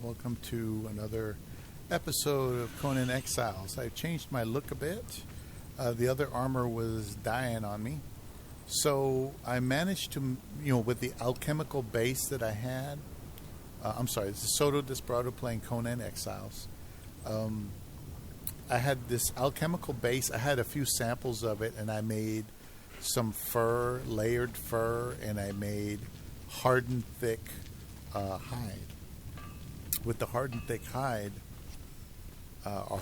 Welcome to another episode of Conan Exiles. I've changed my look a bit. The other armor was dying on me. So I managed to, with the alchemical base that I had, this is Soto Desperado playing Conan Exiles. I had this alchemical base. I had a few samples of it, and I made some fur, layered fur, and I made hardened thick hide. With the hardened thick hide, or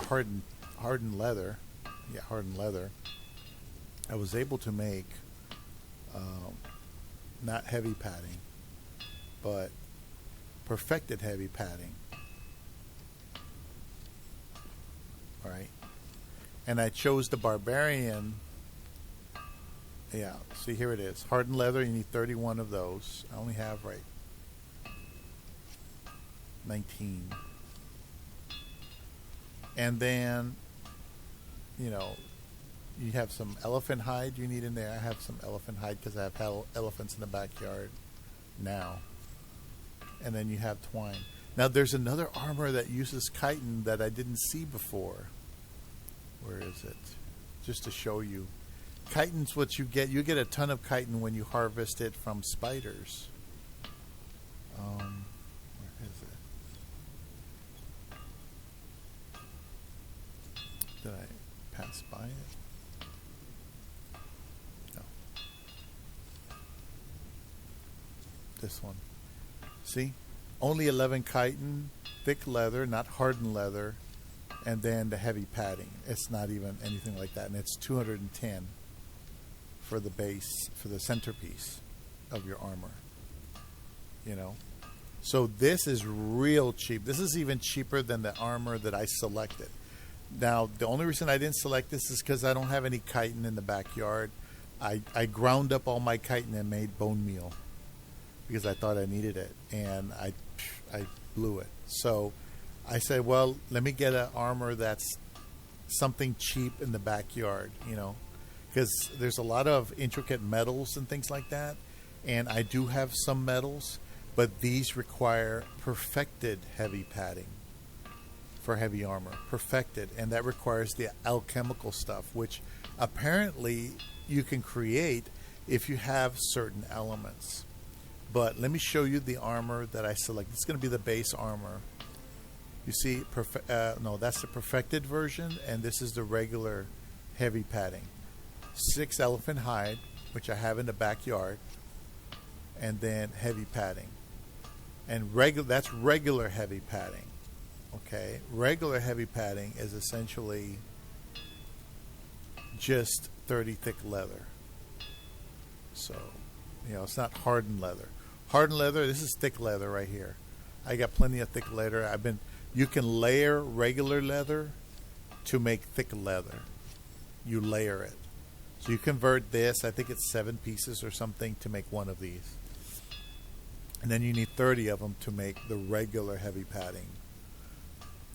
hardened leather, I was able to make not heavy padding, but perfected heavy padding. All right, and I chose the Barbarian. Yeah, see, here it is. Hardened leather, you need 31 of those. I only have 19. And then, you have some elephant hide you need in there. I have some elephant hide because I have elephants in the backyard now. And then you have twine. Now, there's another armor that uses chitin that I didn't see before. Where is it? Just to show you. Chitin's what you get. You get a ton of chitin when you harvest it from spiders. Where is it? Did I pass by it? No. This one. See? Only 11 chitin, thick leather, not hardened leather, and then the heavy padding. It's not even anything like that. And it's 210 for the base, for the centerpiece of your armor. So this is real cheap. This is even cheaper than the armor that I selected. Now, the only reason I didn't select this is because I don't have any chitin in the backyard. I ground up all my chitin and made bone meal because I thought I needed it, and I blew it. So I said, well, let me get an armor that's something cheap in the backyard, because there's a lot of intricate metals and things like that, and I do have some metals, but these require perfected heavy padding for heavy armor, perfected, and that requires the alchemical stuff, which apparently you can create if you have certain elements. But let me show you the armor that I selected. It's going to be the base armor. You see, that's the perfected version, and this is the regular heavy padding. 6 elephant hide, which I have in the backyard, and then heavy padding. And that's regular heavy padding. Okay, regular heavy padding is essentially just 30 thick leather. So, it's not hardened leather. Hardened leather, this is thick leather right here. I got plenty of thick leather. You can layer regular leather to make thick leather. You layer it. So you convert this, I think it's 7 pieces or something to make one of these. And then you need 30 of them to make the regular heavy padding.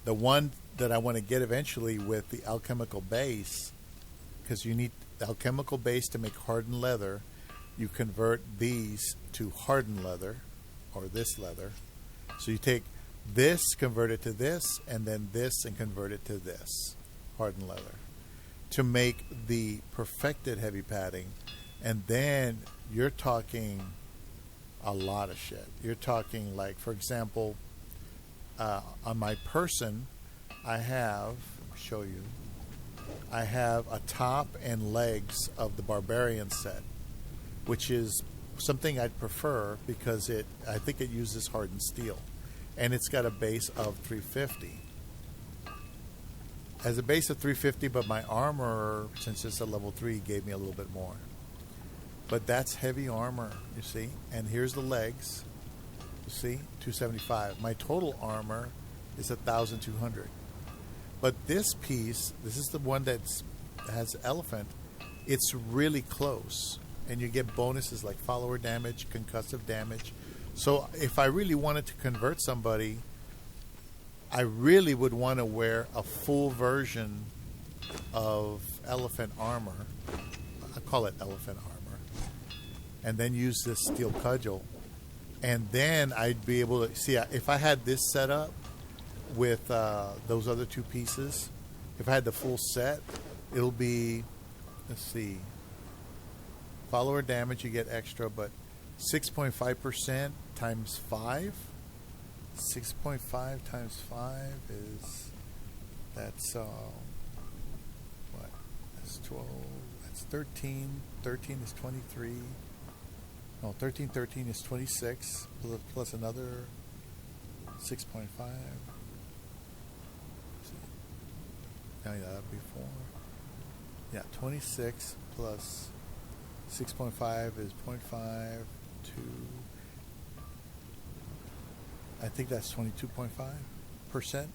The one that I want to get eventually with the alchemical base, because you need the alchemical base to make hardened leather, you convert these to hardened leather, or this leather. So you take this, convert it to this, and then this, and convert it to this, hardened leather, to make the perfected heavy padding. And then you're talking a lot of shit. You're talking like, for example, on my person, I have a top and legs of the Barbarian set, which is something I'd prefer because I think it uses hardened steel, and it's got a base of 350. As a base of 350, but my armor, since it's a level 3, gave me a little bit more. But that's heavy armor, you see. And here's the legs. You see, 275. My total armor is 1,200. But this piece, this is the one that has elephant. It's really close, and you get bonuses like follower damage, concussive damage. So if I really wanted to convert somebody, I really would want to wear a full version of elephant armor. I call it elephant armor. And then use this steel cudgel And then I'd be able to see if I had this set up with those other two pieces. If I had the full set, it'll be, let's see, follower damage you get extra, but 6.5% times 5. 6.5 times 5 is, that's what? That's 12. That's 13. 13 is 23. No, 13 is 26 plus another 6.5. Now that'd be 4. Yeah, 26 plus 6.5 is 0.5 to, I think that's 22.5%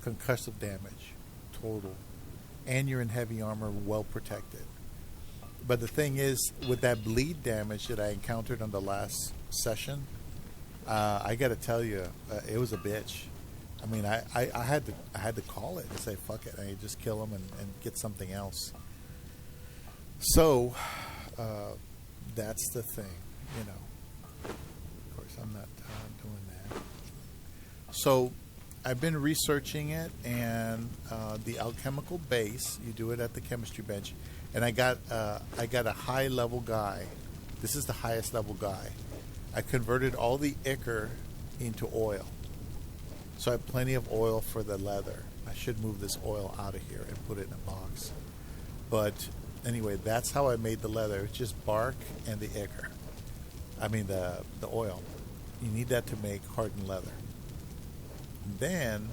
concussive damage total. And you're in heavy armor, well protected. But the thing is, with that bleed damage that I encountered on the last session, I got to tell you, it was a bitch. I mean, I had to call it and say, fuck it. I just kill him and get something else. So, that's the thing, you know. Of course, I'm not doing that. So, I've been researching it, and the alchemical base, you do it at the chemistry bench, and I got a high level guy. This is the highest level guy. I converted all the ichor into oil. So I have plenty of oil for the leather. I should move this oil out of here and put it in a box. But anyway, that's how I made the leather. It's just bark and the ichor. I mean the oil. You need that to make hardened leather. Then,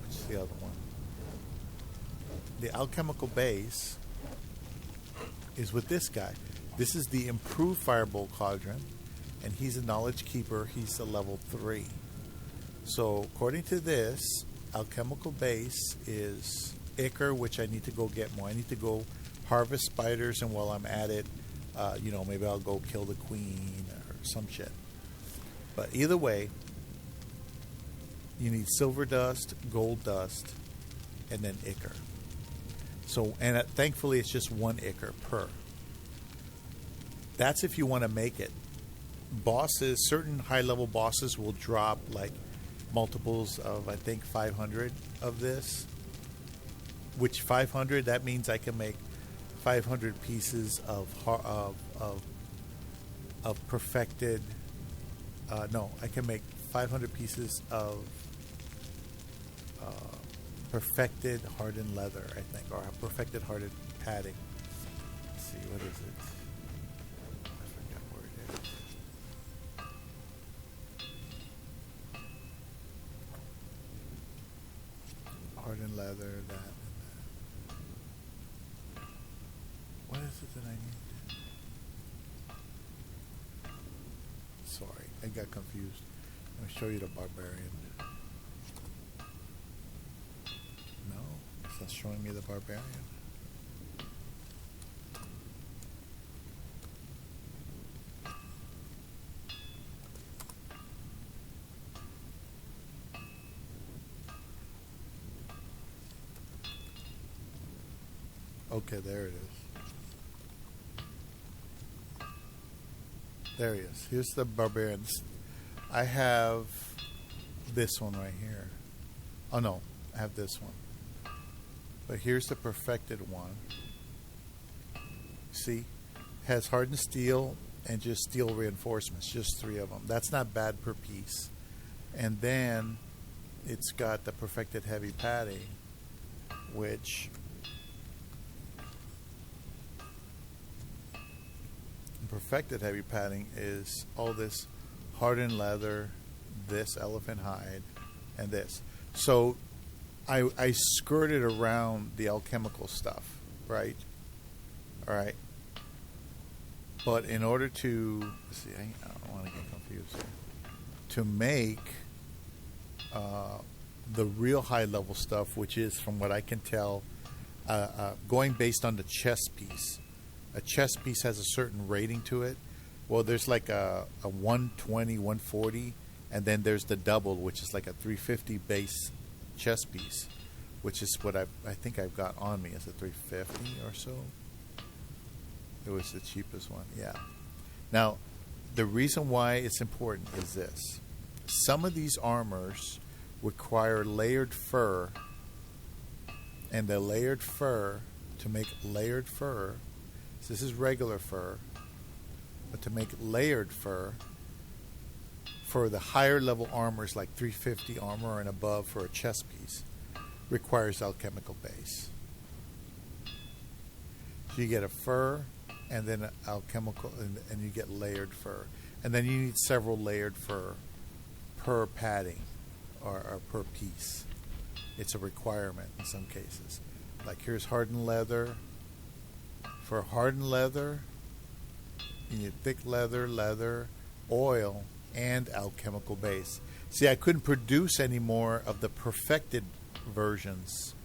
what's the other one? The alchemical base is with this guy. This is the improved Firebolt Cauldron, and he's a knowledge keeper. He's a level 3. So, according to this, alchemical base is ichor, which I need to go get more. I need to go harvest spiders, and while I'm at it, maybe I'll go kill the queen or some shit. But either way, you need silver dust, gold dust, and then ichor. So, and thankfully, it's just one ichor per. That's if you want to make it. Bosses, certain high-level bosses will drop like multiples of, I think, 500 of this. Which 500, that means I can make 500 pieces of perfected. I can make 500 pieces of perfected hardened leather, I think, or perfected hardened padding. Let's see, what is it? I forget where it is. Hardened leather, that. What is it that I need? Sorry, I got confused. Let me show you the barbarian. No, it's not showing me the barbarian. Okay, there it is. There he is. Here's the barbarian. I have this one right here. Oh no, I have this one. But here's the perfected one. See? Has hardened steel and just steel reinforcements. Just 3 of them. That's not bad per piece. And then it's got the perfected heavy padding, which perfected heavy padding is all this hardened leather, this elephant hide, and this. So I skirted around the alchemical stuff, right? All right. But in order to, see, I don't want to get confused here. To make the real high level stuff, which is, from what I can tell, going based on the chess piece. A chess piece has a certain rating to it. Well, there's like a 120, 140, and then there's the double, which is like a 350 base chess piece, which is what I think I've got on me as a 350 or so. It was the cheapest one, yeah. Now, The reason why it's important is this. Some of these armors require layered fur, and the layered fur, to make layered fur, so this is regular fur, but to make layered fur for the higher level armors like 350 armor and above for a chest piece requires alchemical base. So you get a fur and then alchemical, and you get layered fur. And then you need several layered fur per padding or per piece. It's a requirement in some cases. Like here's hardened leather. For hardened leather, you need thick leather, oil, and alchemical base. See, I couldn't produce any more of the perfected versions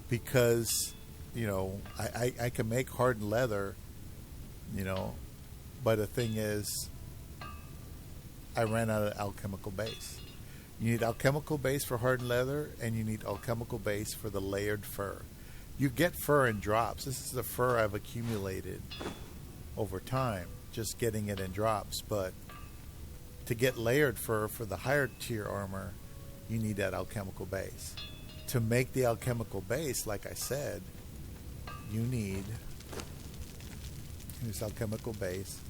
because, I can make hardened leather, but the thing is, I ran out of alchemical base. You need alchemical base for hardened leather, and you need alchemical base for the layered fur. You get fur in drops. This is the fur I've accumulated over time, just getting it in drops. But to get layered fur for the higher tier armor, you need that alchemical base. To make the alchemical base, like I said, you need this alchemical base,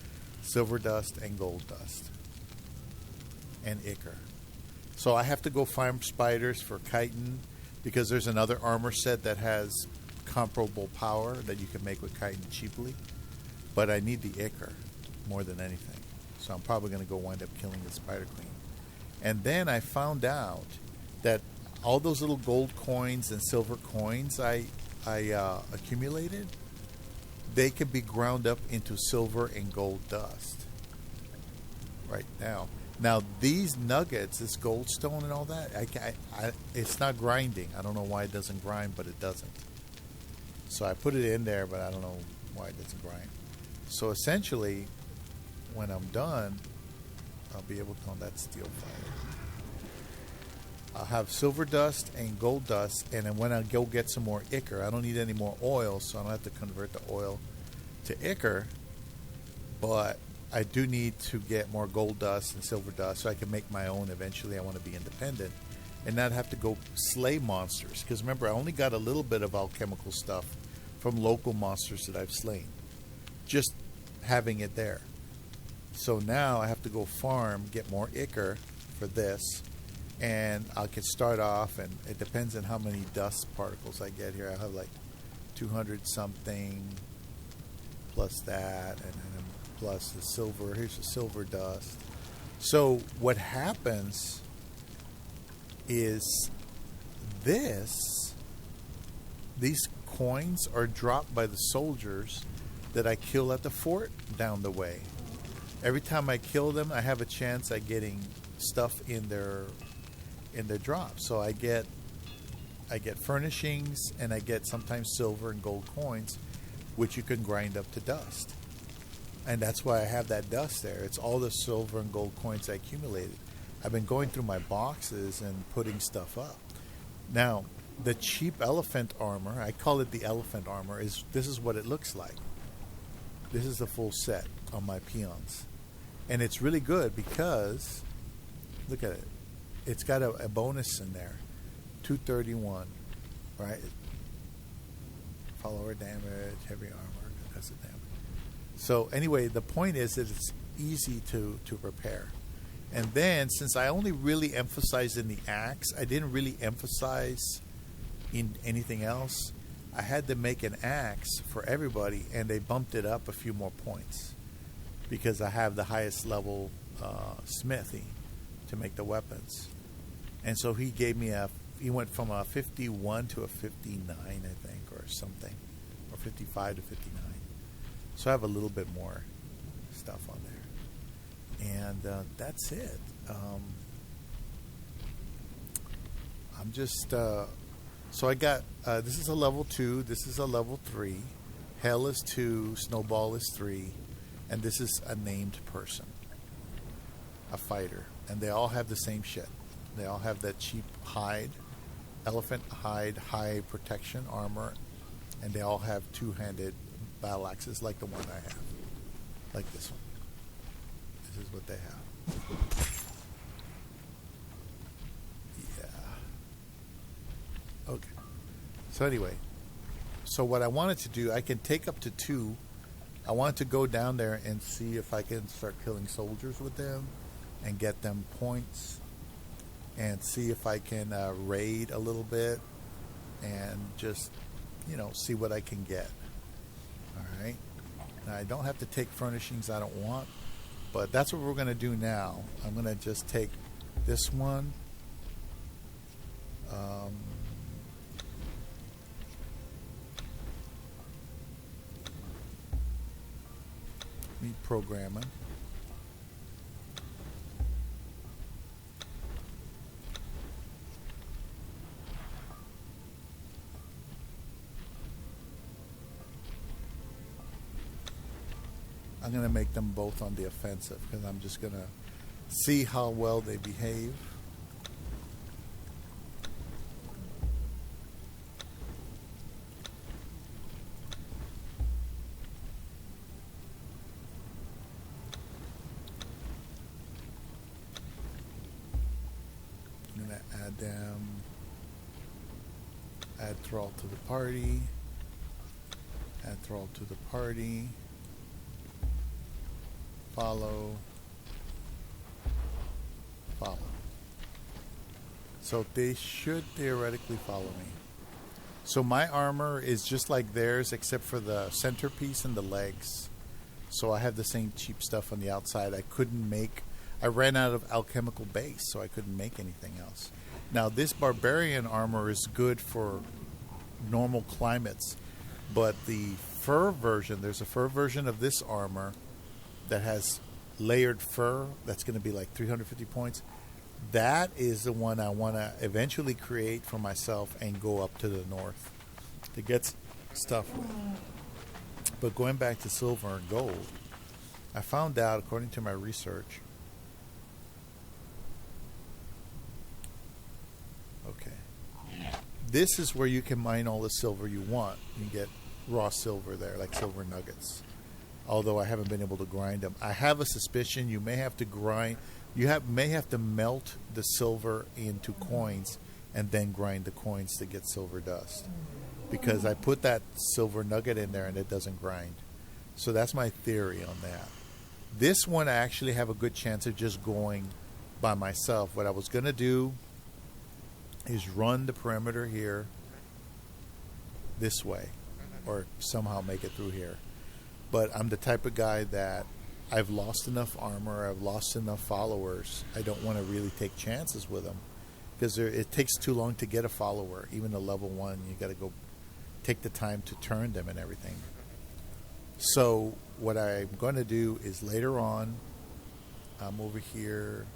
silver dust and gold dust, and ichor. So I have to go find spiders for chitin, because there's another armor set that has comparable power that you can make with chitin cheaply. But I need the ichor more than anything. So I'm probably going to go wind up killing the spider queen. And then I found out that all those little gold coins and silver coins I accumulated, they can be ground up into silver and gold dust right now. Now these nuggets, this goldstone and all that, it's not grinding. I don't know why it doesn't grind, but it doesn't. So I put it in there, but I don't know why it doesn't grind. So essentially, when I'm done, I'll be able to, on that steel fire, I'll have silver dust and gold dust, and then when I go get some more ichor, I don't need any more oil, so I don't have to convert the oil to ichor, but I do need to get more gold dust and silver dust so I can make my own eventually. I want to be independent and not have to go slay monsters, because remember, I only got a little bit of alchemical stuff from local monsters that I've slain, just having it there. So now I have to go farm, get more ichor for this, and I can start off, and it depends on how many dust particles I get here. I have like 200 something plus that, and then plus the silver. Here's the silver dust. So what happens is these coins are dropped by the soldiers that I kill at the fort down the way. Every time I kill them, I have a chance at getting stuff in their drops. So I get furnishings, and I get sometimes silver and gold coins, which you can grind up to dust. And that's why I have that dust there. It's all the silver and gold coins I accumulated. I've been going through my boxes and putting stuff up. Now, the cheap elephant armor, I call it the elephant armor, this is what it looks like. This is the full set on my peons. And it's really good because, look at it. It's got a bonus in there. 231, right? Follower damage, heavy armor, that's the damage. So anyway, the point is that it's easy to repair. And then, since I only really emphasized in the axe, I didn't really emphasize in anything else. I had to make an axe for everybody, and they bumped it up a few more points because I have the highest level smithy to make the weapons. And so he gave me he went from a 51 to a 59, I think, or something, or 55 to 59. So I have a little bit more stuff on there. And that's it. I'm just... so I got... this is a level 2. This is a level 3. Hell is 2. Snowball is 3. And this is a named person. A fighter. And they all have the same shit. They all have that cheap hide. Elephant hide, high protection armor. And they all have two-handed battle axes like the one I have. Like this one. This is what they have. Yeah. Okay. So anyway, so what I wanted to do, I can take up to 2. I wanted to go down there and see if I can start killing soldiers with them and get them points and see if I can raid a little bit and just, see what I can get. All right. Now, I don't have to take furnishings I don't want, but that's what we're going to do now. I'm going to just take this one. Need programming. I'm going to make them both on the offensive because I'm just going to see how well they behave. I'm going to add them, add thrall to the party, add thrall to the party. Follow. So they should theoretically follow me. So my armor is just like theirs except for the centerpiece and the legs. So I have the same cheap stuff on the outside. I ran out of alchemical base, so I couldn't make anything else. Now this barbarian armor is good for normal climates, but the fur version, there's a fur version of this armor that has layered fur that's going to be like 350 points. That is the one I want to eventually create for myself and go up to the north to get stuff with. But going back to silver and gold, I found out, according to my research, this is where you can mine all the silver you want. You can get raw silver there, like silver nuggets. Although I haven't been able to grind them. I have a suspicion you may have to may have to melt the silver into coins and then grind the coins to get silver dust. Because I put that silver nugget in there and it doesn't grind. So that's my theory on that. This one I actually have a good chance of just going by myself. What I was going to do is run the perimeter here this way or somehow make it through here. But I'm the type of guy that I've lost enough armor, I've lost enough followers. I don't want to really take chances with them because it takes too long to get a follower. Even a level 1, you got to go take the time to turn them and everything. So what I'm going to do is later on, I'm over here.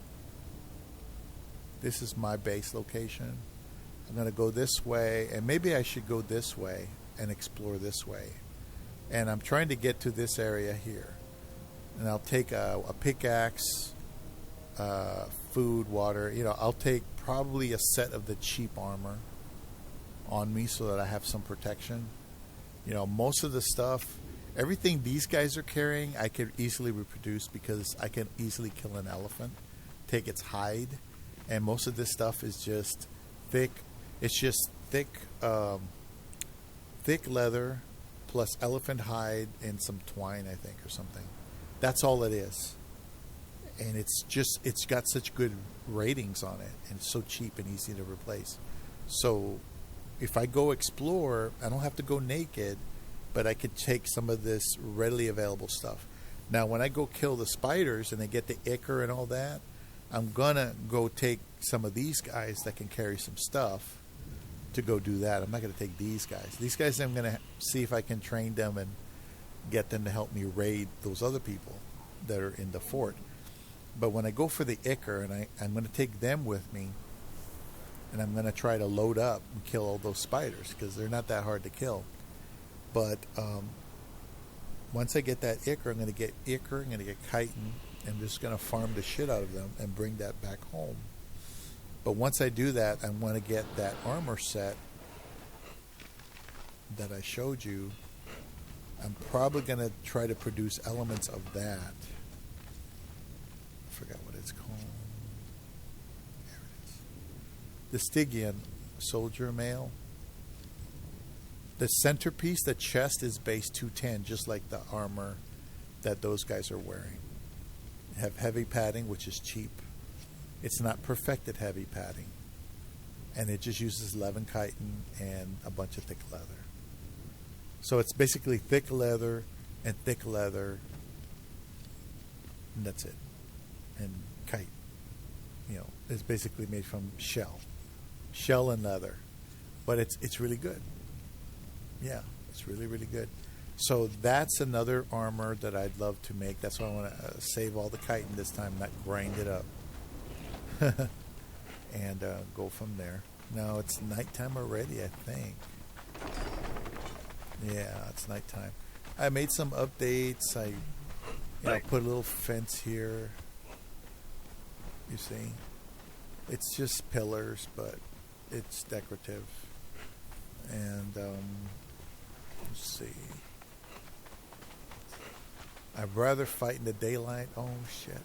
This is my base location. I'm going to go this way, and maybe I should go this way and explore this way. And I'm trying to get to this area here. And I'll take a pickaxe, food, water. I'll take probably a set of the cheap armor on me so that I have some protection. Most of the stuff, everything these guys are carrying, I could easily reproduce because I can easily kill an elephant, take its hide. And most of this stuff is just thick. It's just thick leather plus elephant hide and some twine, I think, or something. That's all it is. And it's got such good ratings on it, and it's so cheap and easy to replace. So if I go explore, I don't have to go naked, but I could take some of this readily available stuff. Now, when I go kill the spiders and they get the ichor and all that, I'm going to go take some of these guys that can carry some stuff to go do that. I'm not going to take these guys. These guys, I'm going to see if I can train them and get them to help me raid those other people that are in the fort. But when I go for the ichor, and I'm going to take them with me, and I'm going to try to load up and kill all those spiders because they're not that hard to kill. But once I get that ichor, I'm going to get ichor, I'm going to get chitin, and I'm just going to farm the shit out of them and bring that back home. But once I do that, I want to get that armor set that I showed you. I'm probably going to try to produce elements of that. forgot what it's called. There it is. The Stygian soldier mail. The centerpiece, the chest, is base 210, just like the armor that those guys are wearing. They have heavy padding, which is cheap. It's not perfected heavy padding. And it just uses 11 chitin and a bunch of thick leather. So it's basically thick leather and thick leather, and that's it. And chitin, is basically made from shell and leather. But it's really good. Yeah, it's really, really good. So that's another armor that I'd love to make. That's why I want to save all the chitin this time, not grind it up. And go from there. Now it's nighttime already, I think. Yeah, it's nighttime. I made some updates. I put a little fence here. You see? It's just pillars, but it's decorative. And let's see. I'd rather fight in the daylight. Oh shit.